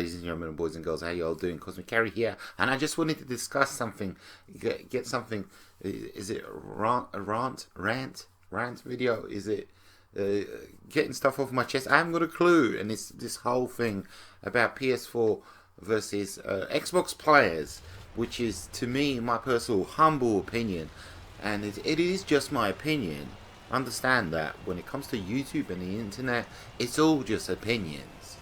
ladies and gentlemen, boys and girls, how you all doing? Cosmic Carry here, and I just wanted to discuss something, get something. Is it a rant video? Is it getting stuff off my chest? I haven't got a clue, and it's this whole thing about PS4 versus Xbox players, which is, to me, my personal humble opinion, and it is just my opinion. Understand that when it comes to YouTube and the internet, it's all just opinions,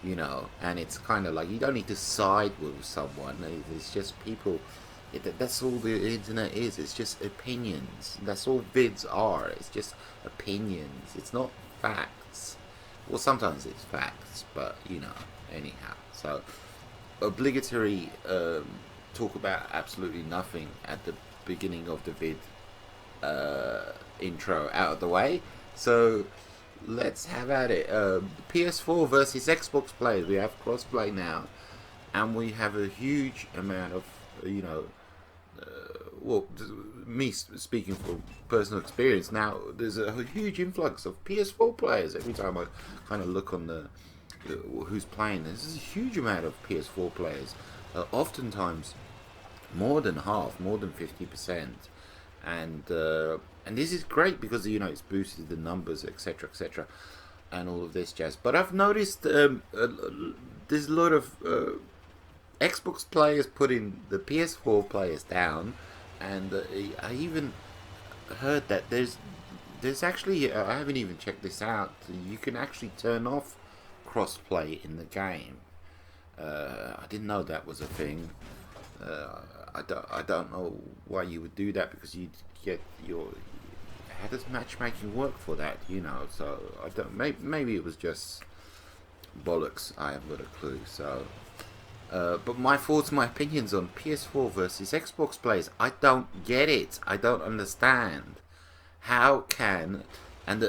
you know, and it's kind of like you don't need to side with someone. It's just people. That's all the internet is. It's just opinions. That's all vids are. It's just opinions. It's not facts. Well, sometimes it's facts, but you know, anyhow. So obligatory talk about absolutely nothing at the beginning of the vid intro out of the way. So let's have at it. PS4 versus Xbox players. We have crossplay now, and we have a huge amount of, you know, well, me speaking from personal experience now, there's a huge influx of PS4 players. Every time I kind of look on the who's playing, there's a huge amount of PS4 players, oftentimes more than half, more than 50%, and this is great because, you know, it's boosted the numbers, etc., etc., and all of this jazz. But I've noticed there's a lot of Xbox players putting the PS4 players down, and I even heard that there's actually, I haven't even checked this out, you can actually turn off crossplay in the game. I didn't know that was a thing. I don't know why you would do that, because you'd get your, how does matchmaking work for that, you know? So I don't, maybe it was just bollocks. I haven't got a clue. So but my thoughts, my opinions on PS4 versus Xbox players, I don't get it. I don't understand. How can, and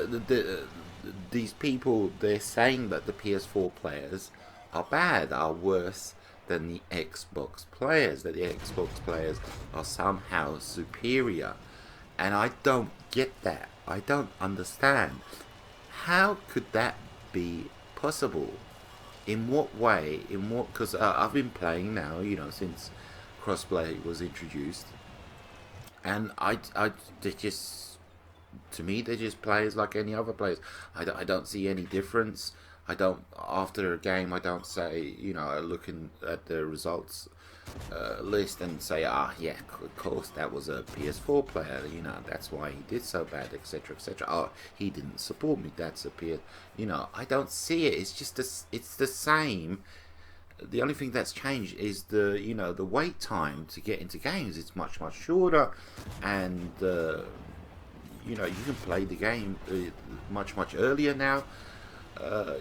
these people, they're saying that the PS4 players are bad, are worse than the Xbox players, that the Xbox players are somehow superior. And I don't get that. I don't understand. How could that be possible? In what way? In what? Because I've been playing now, you know, since crossplay was introduced, and they just, to me, they're just players like any other players. I don't see any difference. I don't, after a game, I don't say, you know, looking at the results list and say, yeah, of course that was a PS4 player, you know, that's why he did so bad, etc., etc. Oh, he didn't support me, that's a PS, you know, I don't see it. It's just it's the same. The only thing that's changed is the, you know, the wait time to get into games. It's much shorter, and you know, you can play the game much earlier now.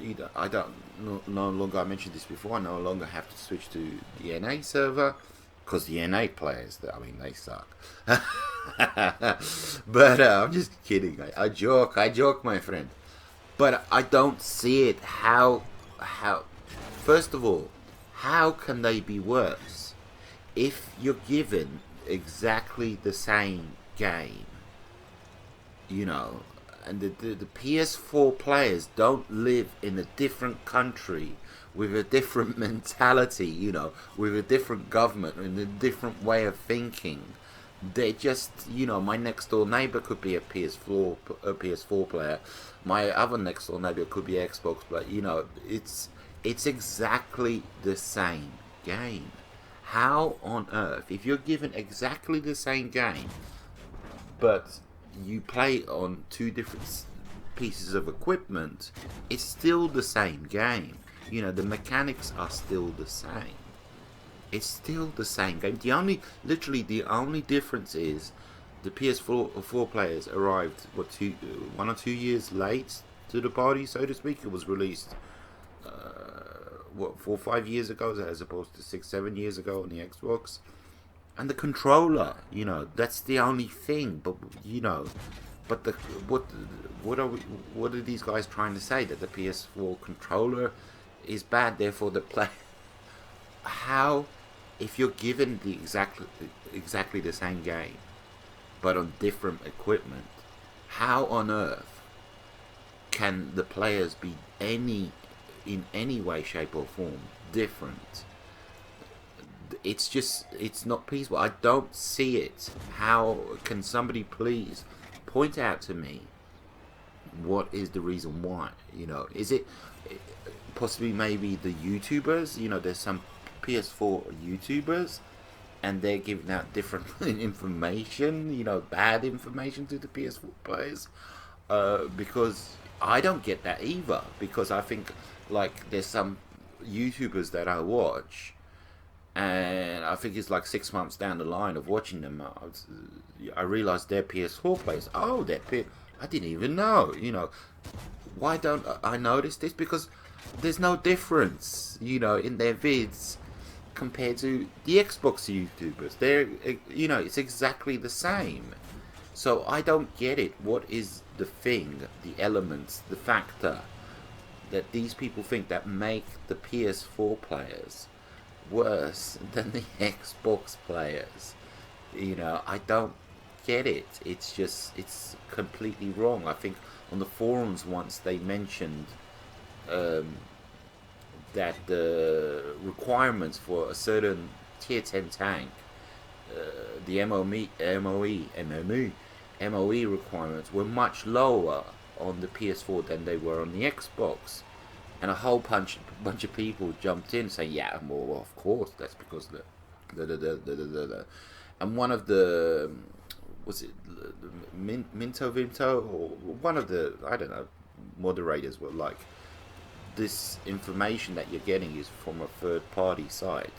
You know, I don't no longer, I mentioned this before, I no longer have to switch to the NA server, because the NA players, I mean, they suck. But I'm just kidding. I joke, my friend. But I don't see it. How first of all, how can they be worse if you're given exactly the same game, you know? And the PS4 players don't live in a different country with a different mentality, you know, with a different government and a different way of thinking. They just, you know, my next door neighbor could be a PS4 player. My other next door neighbor could be an Xbox player. You know, it's exactly the same game. How on earth, if you're given exactly the same game, but you play on two different pieces of equipment, it's still the same game. You know, the mechanics are still the same. It's still the same game. Literally the only difference is the PS4 players arrived 1 or 2 years late to the party, so to speak. It was released 4 or 5 years ago, as opposed to 6-7 years ago on the Xbox. And the controller, you know, that's the only thing. But you know, but what are these guys trying to say? That the PS4 controller is bad, therefore the play. How, if you're given the exactly the same game, but on different equipment, how on earth can the players be in any way, shape or form different. It's just, it's not peaceful. I don't see it. How can somebody please point out to me what is the reason why? You know, is it possibly maybe the YouTubers? You know, there's some PS4 YouTubers and they're giving out different information, you know, bad information to the PS4 players. Because I don't get that either. Because I think, like, there's some YouTubers that I watch, and I think it's like 6 months down the line of watching them, I realized they're PS4 players. Oh, I didn't even know. You know, why don't I notice this? Because there's no difference, you know, in their vids compared to the Xbox YouTubers. They're, you know, it's exactly the same. So I don't get it. What is the thing, the elements, the factor that these people think that make the PS4 players worse than the Xbox players? You know, I don't get it. It's just, it's completely wrong. I think on the forums once they mentioned that the requirements for a certain tier 10 tank, the MOE requirements were much lower on the PS4 than they were on the Xbox. And a whole bunch of people jumped in saying, yeah, well, of course, that's because and one of the, was it Minto Vinto, or one of the, I don't know, moderators were like, this information that you're getting is from a third-party site,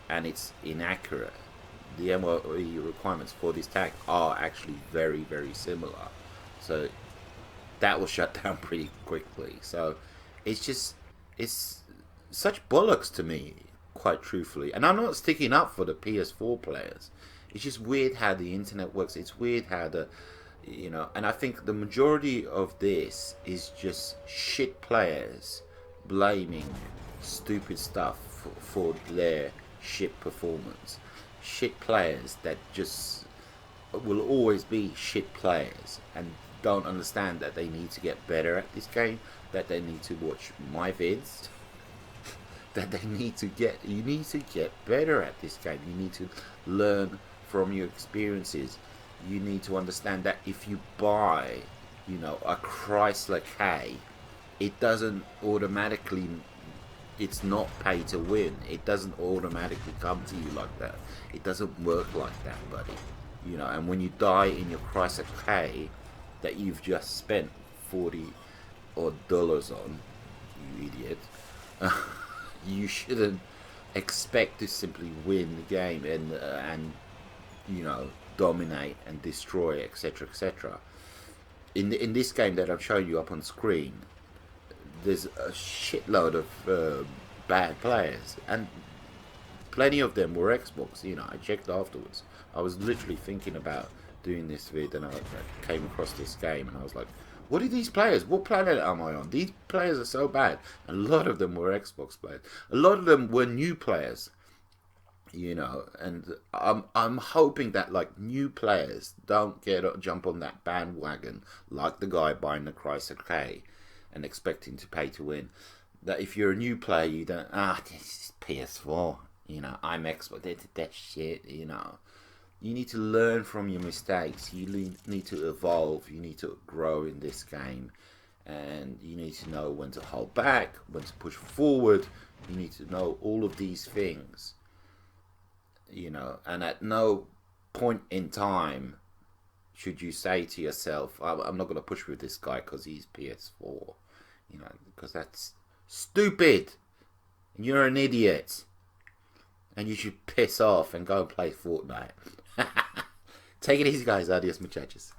and it's inaccurate. The MOE requirements for this tag are actually very, very similar. So that was shut down pretty quickly. So it's just, it's such bollocks to me, quite truthfully. And I'm not sticking up for the PS4 players. It's just weird how the internet works. It's weird how the, you know, and I think the majority of this is just shit players blaming stupid stuff for their shit performance. Shit players that just will always be shit players and don't understand that they need to get better at this game, that they need to watch my vids, that they need to get, you need to get better at this game. You need to learn from your experiences. You need to understand that if you buy, you know, a Chrysler K, it doesn't automatically, it's not pay to win. It doesn't automatically come to you like that. It doesn't work like that, buddy. You know, and when you die in your Chrysler K that you've just spent $40 odd on, you idiot, you shouldn't expect to simply win the game and you know, dominate and destroy, etc., etc. In this game that I'm showing you up on screen, there's a shitload of bad players, and plenty of them were Xbox. You know, I checked afterwards. I was literally thinking about doing this vid, and I came across this game, and I was like, what are these players? What planet am I on? These players are so bad. A lot of them were Xbox players. A lot of them were new players. You know, and I'm hoping that, like, new players don't jump on that bandwagon like the guy buying the Chrysler K and expecting to pay to win. That if you're a new player, you don't, this is PS4, you know, I'm Xbox, that shit, you know. You need to learn from your mistakes. You need to evolve. You need to grow in this game, and you need to know when to hold back, when to push forward. You need to know all of these things, you know, and at no point in time should you say to yourself, I'm not going to push with this guy because he's PS4, you know, because that's stupid. You're an idiot. And you should piss off and go and play Fortnite. Take it easy, guys. Adios, muchachos.